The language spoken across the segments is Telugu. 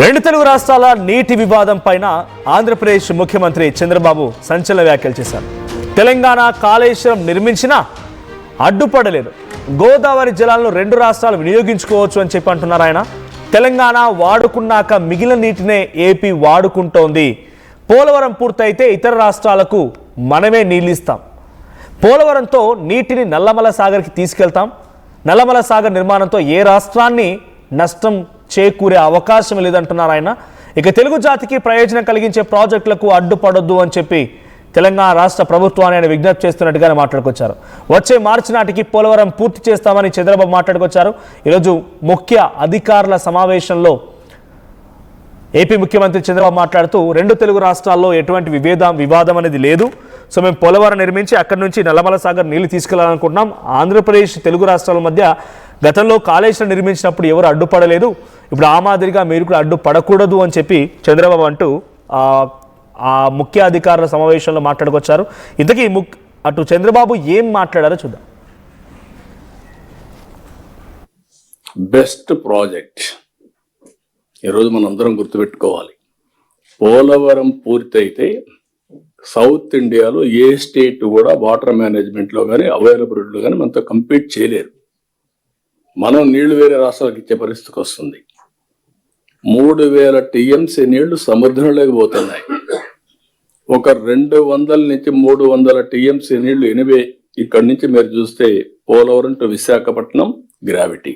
రెండు తెలుగు రాష్ట్రాల నీటి వివాదం పైన ఆంధ్రప్రదేశ్ ముఖ్యమంత్రి చంద్రబాబు సంచలన వ్యాఖ్యలు చేశారు. తెలంగాణ కాళేశ్వరం నిర్మించినా అడ్డుపడలేదు. గోదావరి జలాలను రెండు రాష్ట్రాలు వినియోగించుకోవచ్చు అని చెప్పి అంటున్నారు ఆయన. తెలంగాణ వాడుకున్నాక మిగిలిన నీటినే ఏపీ వాడుకుంటోంది. పోలవరం పూర్తయితే ఇతర రాష్ట్రాలకు మనమే నీళ్ళిస్తాం. పోలవరంతో నీటిని నల్లమల సాగర్కి తీసుకెళ్తాం. నల్లమల సాగర్ నిర్మాణంతో ఏ రాష్ట్రాన్ని నష్టం చేకూరే అవకాశం లేదంటున్నారు ఆయన. ఇక తెలుగు జాతికి ప్రయోజనం కలిగించే ప్రాజెక్టులకు అడ్డుపడొద్దు అని చెప్పి తెలంగాణ రాష్ట్ర ప్రభుత్వాన్ని ఆయన విజ్ఞప్తి చేస్తున్నట్టుగానే మాట్లాడుకొచ్చారు. వచ్చే మార్చి నాటికి పోలవరం పూర్తి చేస్తామని చంద్రబాబు మాట్లాడుకొచ్చారు. ఈరోజు ముఖ్య అధికారుల సమావేశంలో ఏపీ ముఖ్యమంత్రి చంద్రబాబు మాట్లాడుతూ రెండు తెలుగు రాష్ట్రాల్లో ఎటువంటి వివాదం అనేది లేదు. సో మేము పోలవరం నిర్మించి అక్కడి నుంచి నల్లమల సాగర్ నీళ్లు తీసుకెళ్లాలనుకుంటున్నాం. ఆంధ్రప్రదేశ్ తెలుగు రాష్ట్రాల మధ్య గతంలో కాళేశ్వరం నిర్మించినప్పుడు ఎవరు అడ్డుపడలేదు. ఇప్పుడు ఆ మాదిరిగా మీరు కూడా అడ్డుపడకూడదు అని చెప్పి చంద్రబాబు అంటూ ఆ ముఖ్య అధికారుల సమావేశంలో మాట్లాడుకొచ్చారు. ఇంతకీ అటు చంద్రబాబు ఏం మాట్లాడారో చూద్దాం. బెస్ట్ ప్రాజెక్ట్ ఈరోజు మనందరం గుర్తుపెట్టుకోవాలి. పోలవరం పూర్తయితే సౌత్ ఇండియాలో ఏ స్టేట్ కూడా వాటర్ మేనేజ్మెంట్లో కానీ అవైలబిలిటీలో కానీ మనతో కంపీట్ చేయలేరు. మనం నీళ్లు వేరే రాష్ట్రాలకు ఇచ్చే పరిస్థితికి వస్తుంది. 3000 టీఎంసీ నీళ్లు సముద్రంలోకి పోతున్నాయి. ఒక 200 నుంచి 300 టీఎంసీ నీళ్లు ఎనివే ఇక్కడి నుంచి మీరు చూస్తే Polavaram to Visakhapatnam gravity,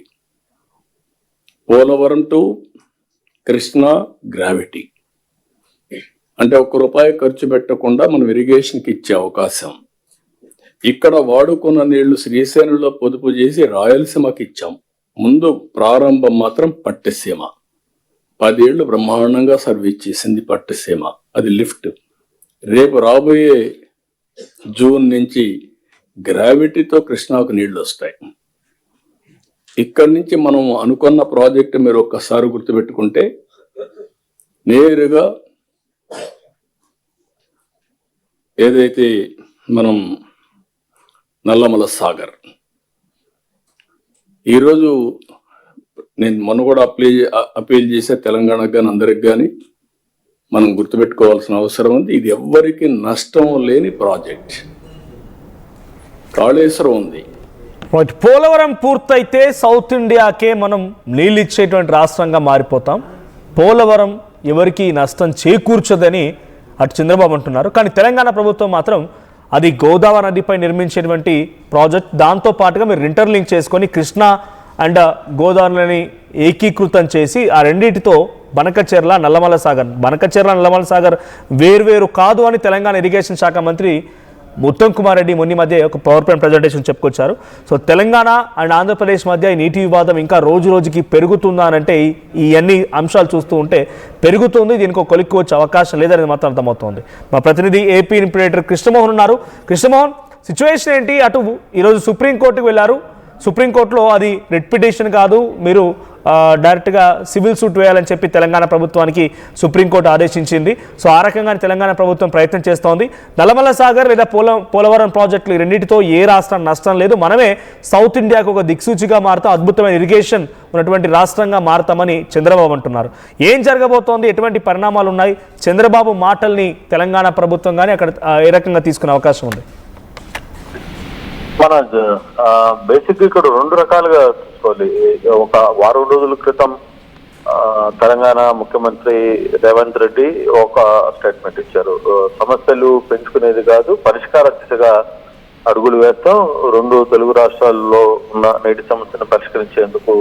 Polavaram to Krishna gravity. అంటే ₹1 ఖర్చు పెట్టకుండా మనం ఇరిగేషన్కి ఇచ్చే అవకాశం. ఇక్కడ వాడుకున్న నీళ్లు శ్రీశైలంలో పొదుపు చేసి రాయలసీమకి ఇచ్చాం. ముందు ప్రారంభం మాత్రం పట్టిసీమ 10 ఏళ్లు బ్రహ్మాండంగా సర్వీస్ చేసింది పట్టిసీమ. అది లిఫ్ట్. రేపు రాబోయే జూన్ నుంచి గ్రావిటీతో కృష్ణాకు నీళ్లు వస్తాయి. ఇక్కడి నుంచి మనం అనుకున్న ప్రాజెక్టు మీరు ఒక్కసారి గుర్తుపెట్టుకుంటే నేరుగా ఏదైతే మనం నల్లమల సాగర్ ఈరోజు నేను మొన్న కూడా అపీల్ చేసే తెలంగాణకు కానీ అందరికి కానీ మనం గుర్తుపెట్టుకోవాల్సిన అవసరం ఉంది. ఇది ఎవ్వరికి నష్టం లేని ప్రాజెక్ట్. కాళేశ్వరం ఉంది. పోలవరం పూర్తయితే సౌత్ ఇండియాకే మనం నీళ్ళు ఇచ్చేటువంటి రాష్ట్రంగా మారిపోతాం. పోలవరం ఎవరికి నష్టం చేకూర్చదని అటు చంద్రబాబు అంటున్నారు. కానీ తెలంగాణ ప్రభుత్వం మాత్రం అది గోదావరి నదిపై నిర్మించేటువంటి ప్రాజెక్ట్. దాంతో పాటుగా మీరు ఇంటర్లింక్ చేసుకొని కృష్ణా అండ్ గోదావరిని ఏకీకృతం చేసి ఆ రెండింటితో బనకచెర్ల నల్లమల సాగర్ వేర్వేరు కాదు అని తెలంగాణ ఇరిగేషన్ శాఖ మంత్రి ఉత్తమ్ కుమార్ రెడ్డి మొన్న మధ్య ఒక పవర్ పాయింట్ ప్రజెంటేషన్ చెప్పుకొచ్చారు. సో తెలంగాణ అండ్ ఆంధ్రప్రదేశ్ మధ్య ఈ నీటి వివాదం ఇంకా రోజు రోజుకి పెరుగుతుందా అని అంటే ఈ అన్ని అంశాలు చూస్తూ ఉంటే పెరుగుతుంది. దీనికి కొలిక్కి వచ్చే అవకాశం లేదనేది మాత్రం అర్థమవుతోంది. మా ప్రతినిధి ఏపీ ఇంప్రేటర్ కృష్ణమోహన్ ఉన్నారు. కృష్ణమోహన్, సిచ్యువేషన్ ఏంటి? అటు ఈరోజు సుప్రీంకోర్టుకు వెళ్ళారు. సుప్రీంకోర్టులో అది రిట్ పిటిషన్ కాదు, మీరు డైరెక్ట్గా సివిల్ సూట్ వేయాలని చెప్పి తెలంగాణ ప్రభుత్వానికి సుప్రీంకోర్టు ఆదేశించింది. సో ఆ రకంగా తెలంగాణ ప్రభుత్వం ప్రయత్నం చేస్తోంది. నల్లమల సాగర్ లేదా పోలవరం ప్రాజెక్టులు రెండింటితో ఏ రాష్ట్రం నష్టం లేదు. మనమే సౌత్ ఇండియాకు ఒక దిక్సూచిగా మారుతాం, అద్భుతమైన ఇరిగేషన్ ఉన్నటువంటి రాష్ట్రంగా మారుతామని చంద్రబాబు అంటున్నారు. ఏం జరగబోతోంది? ఎటువంటి పరిణామాలు ఉన్నాయి? చంద్రబాబు మాటల్ని తెలంగాణ ప్రభుత్వం కానీ అక్కడ ఏ రకంగా తీసుకునే అవకాశం ఉంది? మన బేసిక్ ఇక్కడ 2 రకాలుగా చూసుకోవాలి. ఒక వారం రోజుల క్రితం తెలంగాణ ముఖ్యమంత్రి రేవంత్ రెడ్డి ఒక స్టేట్మెంట్ ఇచ్చారు. సమస్యలు పెంచుకునేది కాదు, పరిష్కార దిశగా అడుగులు వేస్తాం. 2 తెలుగు రాష్ట్రాల్లో ఉన్న నీటి సమస్యను పరిష్కరించేందుకు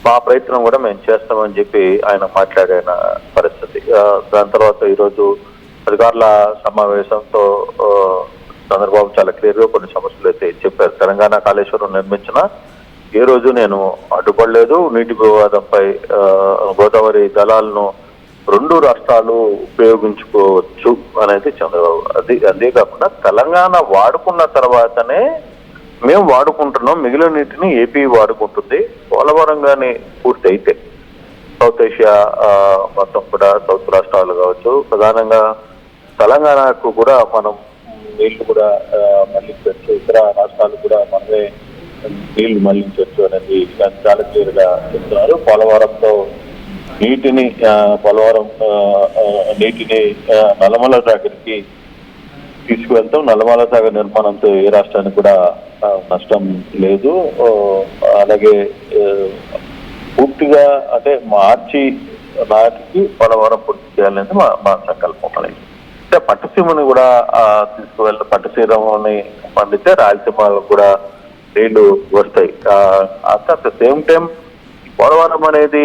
మా ప్రయత్నం కూడా మేము చేస్తామని చెప్పి ఆయన మాట్లాడిన పరిస్థితి. దాని తర్వాత ఈరోజు అధికారుల సమావేశంతో చంద్రబాబు చాలా క్లియర్ గా కొన్ని సమస్యలు అయితే చెప్పారు. తెలంగాణ కాళేశ్వరం నిర్మించిన ఏ రోజు నేను అడ్డుపడలేదు. నీటి వివాదంపై గోదావరి జలాలను 2 రాష్ట్రాలు ఉపయోగించుకోవచ్చు అనేది చంద్రబాబు. అంతేకాకుండా తెలంగాణ వాడుకున్న తర్వాతనే మేము వాడుకుంటున్నాం, మిగిలిన నీటిని ఏపీ వాడుకుంటుంది. పోలవరం కానీ పూర్తి అయితే సౌత్ ఏషియా మొత్తం కూడా సౌత్ రాష్ట్రాలు కావచ్చు, ప్రధానంగా తెలంగాణకు కూడా మనం నీళ్లు కూడా మళ్లించవచ్చు, ఇతర రాష్ట్రాలు కూడా మనమే నీళ్లు మళ్లించవచ్చు అనేది చాలా క్లియర్ గా చెప్తున్నారు. పోలవరంతో నీటిని పోలవరం నీటిని నల్లమల సాగర్కి తీసుకువెళ్తాం. నల్లమల సాగర్ నిర్మాణంతో ఏ రాష్ట్రానికి కూడా నష్టం లేదు. అలాగే పూర్తిగా అంటే మార్చి నాటికి పోలవరం పూర్తి చేయాలనేది మా సంకల్పం. అంటే పట్టుసీమని కూడా తీసుకువెళ్ళి పట్టుసీమని పండితే రాయలసీమలో కూడా నీళ్లు వస్తాయి. At the same time Polavaram అనేది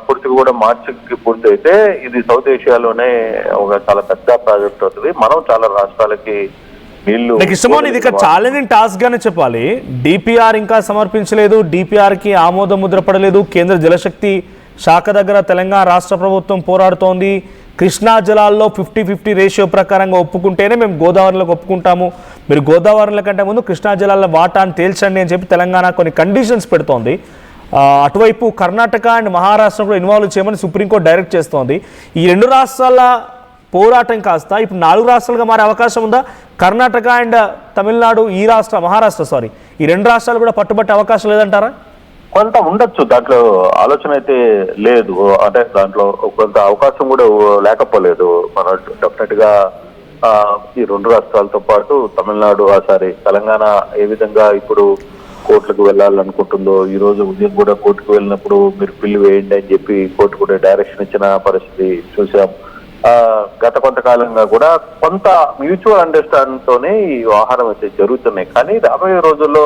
పూర్తిగా కూడా మార్చికి పూర్తి అయితే ఇది సౌత్ ఏషియాలోనే ఒక చాలా పెద్ద ప్రాజెక్ట్ అవుతుంది. మనం చాలా రాష్ట్రాలకి నీళ్లు ఇది ఇక ఛాలెంజింగ్ టాస్క్ గానే చెప్పాలి. డిపిఆర్ ఇంకా సమర్పించలేదు, డిపిఆర్ కి ఆమోద ముద్ర పడలేదు. కేంద్ర జలశక్తి శాఖ దగ్గర తెలంగాణ రాష్ట్ర ప్రభుత్వం పోరాడుతోంది. కృష్ణా జలాల్లో 50-50 రేషియో ప్రకారంగా ఒప్పుకుంటేనే మేము గోదావరిలోకి ఒప్పుకుంటాము, మీరు గోదావరిల కంటే ముందు కృష్ణా జలాల వాటాను తేల్చండి అని చెప్పి తెలంగాణ కొన్ని కండిషన్స్ పెడుతోంది. అటువైపు కర్ణాటక అండ్ మహారాష్ట్ర కూడా ఇన్వాల్వ్ చేయమని సుప్రీంకోర్టు డైరెక్ట్ చేస్తోంది. ఈ 2 రాష్ట్రాల పోరాటం కాస్త ఇప్పుడు 4 రాష్ట్రాలుగా మారే అవకాశం ఉందా? కర్ణాటక అండ్ తమిళనాడు, మహారాష్ట్ర ఈ 2 రాష్ట్రాలు కూడా పట్టుబట్టే అవకాశం లేదంటారా? కొంత ఉండొచ్చు, దాంట్లో ఆలోచన అయితే లేదు. అంటే దాంట్లో కొంత అవకాశం కూడా లేకపోలేదు. మనం డెఫినెట్ గా ఈ 2 రాష్ట్రాలతో పాటు తమిళనాడు తెలంగాణ ఏ విధంగా ఇప్పుడు కోర్టులకు వెళ్ళాలనుకుంటుందో, ఈ రోజు ఉదయం కూడా కోర్టుకు వెళ్ళినప్పుడు మీరు బిల్లు వేయండి అని చెప్పి కోర్టు కూడా డైరెక్షన్ ఇచ్చిన పరిస్థితి చూసాం. గత కొంతకాలంగా కూడా కొంత మ్యూచువల్ అండర్స్టాండింగ్ తోనే ఈ వ్యవహారం అయితే జరుగుతున్నాయి. కానీ రాబోయే రోజుల్లో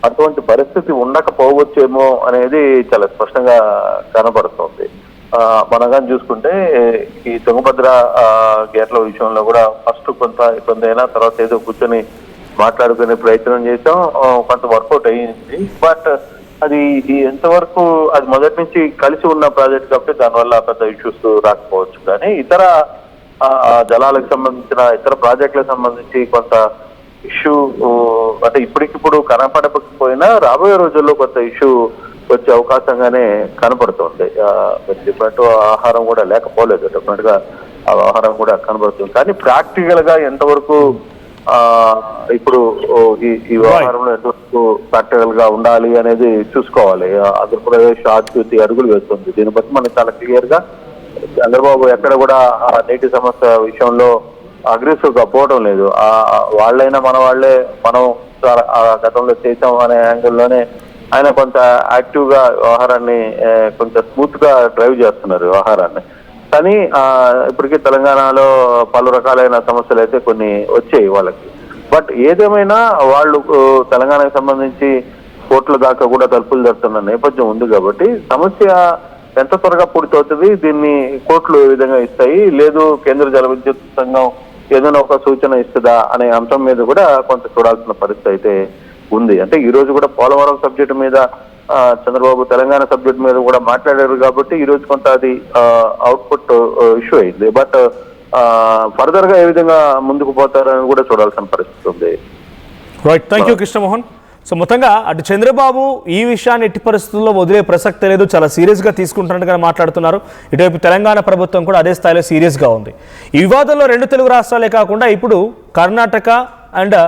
అటువంటి పరిస్థితి ఉండకపోవచ్చేమో అనేది చాలా స్పష్టంగా కనబడుతోంది. మనం కానీ చూసుకుంటే ఈ తుంగభద్ర గేట్ల విషయంలో కూడా ఫస్ట్ కొంత ఇబ్బంది అయినా తర్వాత ఏదో కూర్చొని మాట్లాడుకునే ప్రయత్నం చేసాం. కొంత వర్కౌట్ అయ్యింది. బట్ అది ఎంతవరకు అది మొదటి నుంచి కలిసి ఉన్న ప్రాజెక్ట్ కాబట్టి దానివల్ల పెద్ద ఇష్యూస్ రాకపోవచ్చు. కానీ ఇతర జలాలకు సంబంధించిన ఇతర ప్రాజెక్టులకు సంబంధించి కొంత ఇష్యూ అంటే ఇప్పటికిప్పుడు కనపడకపోయినా రాబోయే రోజుల్లో కొంత ఇష్యూ వచ్చే అవకాశంగానే కనపడుతుంది. చెప్పినట్టు ఆహారం కూడా లేకపోలేదు, డెఫినెట్ గా ఆ ఆహారం కూడా కనబడుతుంది. కానీ ప్రాక్టికల్ గా ఎంతవరకు ఇప్పుడు ఈ వ్యవహారంలో ఎంతవరకు ప్రాక్టికల్ గా ఉండాలి అనేది చూసుకోవాలి. ఆంధ్రప్రదేశ్ ఆద్యుతి అడుగులు వేస్తుంది. దీన్ని బట్టి మనకి చాలా క్లియర్ గా చంద్రబాబు ఎక్కడ కూడా నీటి సమస్య విషయంలో అగ్రెసివ్ గా పోవడం లేదు. వాళ్ళైనా మనం గతంలో చేసాం అనే యాంగిల్లోనే ఆయన కొంత యాక్టివ్ గా వ్యవహారాన్ని కొంచెం స్మూత్ గా డ్రైవ్ చేస్తున్నారు వ్యవహారాన్ని. కానీ ఇప్పటికీ తెలంగాణలో పలు రకాలైన సమస్యలు అయితే కొన్ని వచ్చాయి వాళ్ళకి. బట్ ఏదేమైనా వాళ్ళు తెలంగాణకు సంబంధించి కోర్టుల దాకా కూడా తలుపులు తెరుతున్న నేపథ్యం ఉంది కాబట్టి సమస్య ఎంత త్వరగా పూర్తవుతుంది, దీన్ని కోర్టులు ఏ విధంగా ఇస్తాయి, లేదు కేంద్ర జల విద్యుత్ సంఘం ఏదైనా ఒక సూచన ఇస్తుందా అనే అంశం మీద కూడా కొంత చూడాల్సిన పరిస్థితి అయితే ఉంది. అంటే ఈ రోజు కూడా పోలవరం సబ్జెక్టు మీద చంద్రబాబు తెలంగాణ సబ్జెక్ట్ మీద కూడా మాట్లాడారు కాబట్టి ఈ రోజు కొంత అది అవుట్పుట్ ఇష్యూ అయింది. బట్ ఫర్దర్ గా ఏ విధంగా ముందుకు పోతారని కూడా చూడాల్సిన పరిస్థితి ఉంది. Right, thank you Krishnamohan. So మొత్తంగా అటు చంద్రబాబు ఈ విషయాన్ని ఎట్టి పరిస్థితుల్లో వదిలే ప్రసక్తి లేదు, చాలా సీరియస్గా తీసుకుంటున్నట్టుగా మాట్లాడుతున్నారు. ఇటువైపు తెలంగాణ ప్రభుత్వం కూడా అదే స్థాయిలో సీరియస్గా ఉంది. ఈ వివాదంలో 2 తెలుగు రాష్ట్రాలే కాకుండా ఇప్పుడు కర్ణాటక అండ్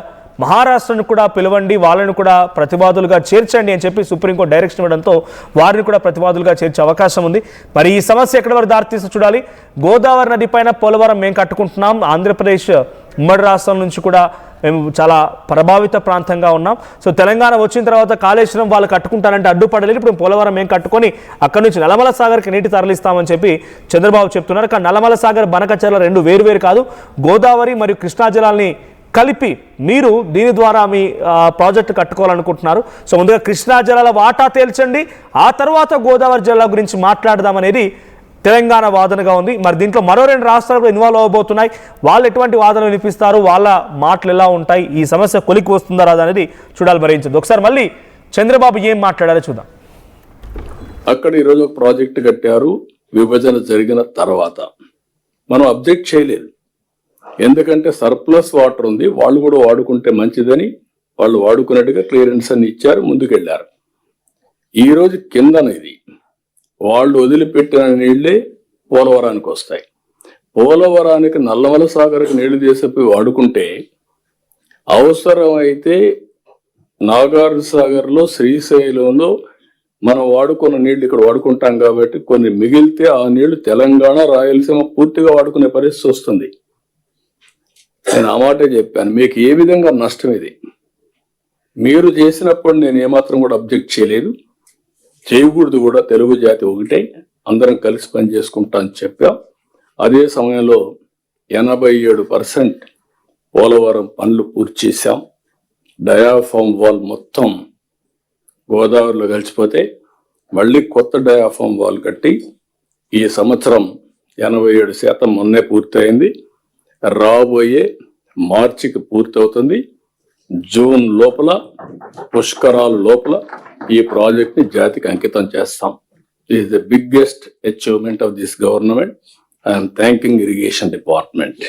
మహారాష్ట్రను కూడా పిలవండి, వాళ్ళని కూడా ప్రతివాదులుగా చేర్చండి అని చెప్పి సుప్రీంకోర్టు డైరెక్షన్ ఇవ్వడంతో వారిని కూడా ప్రతివాదులుగా చేర్చే అవకాశం ఉంది. మరి ఈ సమస్య ఎక్కడి వరకు దారితీసి చూడాలి. గోదావరి నది పైన పోలవరం మేము కట్టుకుంటున్నాం, ఆంధ్రప్రదేశ్ ఉమ్మడి రాష్ట్రం నుంచి కూడా మేము చాలా ప్రభావిత ప్రాంతంగా ఉన్నాం. సో తెలంగాణ వచ్చిన తర్వాత కాళేశ్వరం వాళ్ళు కట్టుకుంటారంటే అడ్డుపడలేదు. ఇప్పుడు పోలవరం మేము కట్టుకొని అక్కడి నుంచి నల్లమల సాగర్కి నీటి తరలిస్తామని చెప్పి చంద్రబాబు చెప్తున్నారు. కానీ నల్లమల సాగర్ బనకచెర్ల 2 వేరు కాదు. గోదావరి మరియు కృష్ణా జలాల్ని కలిపి మీరు దీని ద్వారా మీ ప్రాజెక్టు కట్టుకోవాలనుకుంటున్నారు. సో ముందుగా కృష్ణా జలాల వాటా తేల్చండి, ఆ తర్వాత గోదావరి జలాల గురించి మాట్లాడదామనేది తెలంగాణ వాదనగా ఉంది. మరి దీంట్లో మరో 2 రాష్ట్రాలు కూడా ఇన్వాల్వ్ అవ్వబోతున్నాయి. వాళ్ళు ఎటువంటి వాదనలు వినిపిస్తారు, వాళ్ళ మాటలు ఎలా ఉంటాయి, ఈ సమస్య కొలికి వస్తుందా రాదా అనేది చూడాలి. భరించదు. ఒకసారి మళ్ళీ చంద్రబాబు ఏం మాట్లాడారో చూద్దాం. అక్కడ ఈరోజు ఒక ప్రాజెక్టు కట్టారు. విభజన జరిగిన తర్వాత మనం అబ్జెక్ట్ చేయలేదు, ఎందుకంటే సర్ప్లస్ వాటర్ ఉంది, వాళ్ళు కూడా వాడుకుంటే మంచిదని వాళ్ళు వాడుకున్నట్టుగా క్లియరెన్స్ అని ఇచ్చారు, ముందుకెళ్లారు. ఈరోజు కిందన ఇది వాళ్ళు వదిలిపెట్టిన నీళ్లే పోలవరానికి వస్తాయి. పోలవరానికి నల్లమల సాగర్కి నీళ్లు తీసిపోయి వాడుకుంటే అవసరమైతే నాగార్జున సాగర్లో శ్రీశైలంలో మనం వాడుకున్న నీళ్లు ఇక్కడ వాడుకుంటాం కాబట్టి కొన్ని మిగిలితే ఆ నీళ్లు తెలంగాణ రాయలసీమ పూర్తిగా వాడుకునే పరిస్థితి వస్తుంది. నేను ఆ మాటే చెప్పాను. మీకు ఏ విధంగా నష్టం ఇది? మీరు చేసినప్పుడు నేను ఏమాత్రం కూడా అబ్జెక్ట్ చేయలేదు, చేయకూడదు కూడా. తెలుగు జాతి ఒకటే, అందరం కలిసి పని చేసుకుంటా అని చెప్పాం. అదే సమయంలో 87% పోలవరం పనులు పూర్తి చేశాం. డయాఫామ్ వాల్ మొత్తం గోదావరిలో కలిసిపోతే మళ్ళీ కొత్త డయాఫామ్ వాల్ కట్టి ఈ సంవత్సరం 87% మొన్నే పూర్తయింది. రాబోయే మార్చికి పూర్తవుతుంది. జూన్ లోపల, పుష్కరాల లోపల ఈ ప్రాజెక్ట్ ని జాతికి అంకితం చేస్తాం. This is the biggest achievement of this government. I'm thanking irrigation department.